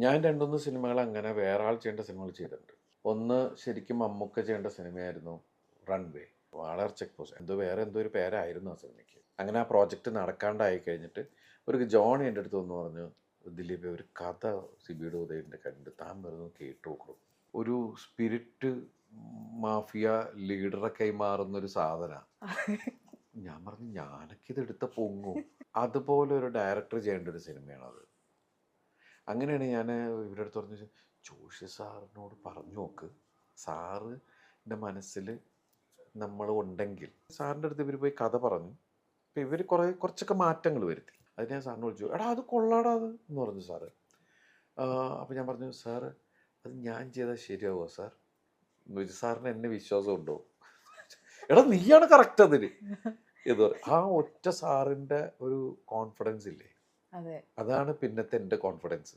ഞാൻ 2-3 സിനിമകൾ അങ്ങനെ വേറെ ആൾ ചെയ്യേണ്ട സിനിമകൾ ചെയ്തിട്ടുണ്ട്. ഒന്ന് ശരിക്കും മമ്മൂക്ക ചെയ്യേണ്ട സിനിമയായിരുന്നു റൺവേ. വാളയാർ ചെക്ക് പോസ്റ്റ് എന്തോ വേറെ എന്തോ ഒരു പേരായിരുന്നു ആ സിനിമയ്ക്ക്. അങ്ങനെ ആ പ്രോജക്റ്റ് നടക്കാണ്ടായി കഴിഞ്ഞിട്ട് ഒരു ജോണി എൻ്റെ അടുത്ത് വന്ന് പറഞ്ഞു, ദിലീപേ ഒരു കഥ സിബിയുടെ ഉദയൻ്റെ കണ്ട് താൻ വെറുതെ കേട്ടു നോക്കണം. ഒരു സ്പിരിറ്റ് മാഫിയ ലീഡറൊക്കെ മാറുന്ന ഒരു സാധന. ഞാൻ പറഞ്ഞു ഞാനൊക്കെ ഇത് എടുത്ത പൊങ്ങും. അതുപോലെ ഒരു ഡയറക്ടർ ചെയ്യേണ്ട ഒരു സിനിമയാണത്. അങ്ങനെയാണ് ഞാൻ ഇവരുടെ അടുത്ത് പറഞ്ഞു, ജോഷി സാറിനോട് പറഞ്ഞു നോക്ക്, സാറിൻ്റെ മനസ്സിൽ നമ്മൾ ഉണ്ടെങ്കിൽ. സാറിൻ്റെ അടുത്ത് ഇവർ പോയി കഥ പറഞ്ഞു. അപ്പം ഇവർ കുറച്ചൊക്കെ മാറ്റങ്ങൾ വരുത്തി. അത് ഞാൻ സാറിന് വിളിച്ചു, എടാ അത് കൊള്ളാടാ അത് എന്ന് പറഞ്ഞു സാറ്. അപ്പോൾ ഞാൻ പറഞ്ഞു, സാറ് അത് ഞാൻ ചെയ്താൽ ശരിയാവുമോ സാർ എന്ന് ചോദിച്ചു. സാറിന് എന്നെ വിശ്വാസമുണ്ടോ? എടാ നീയാണ് കറക്റ്റ് അതിന് എന്ന് പറയും. ആ ഒറ്റ സാറിൻ്റെ ഒരു കോൺഫിഡൻസ് ഇല്ലേ, അതാണ് പിന്നത്തെ എൻ്റെ കോൺഫിഡൻസ്.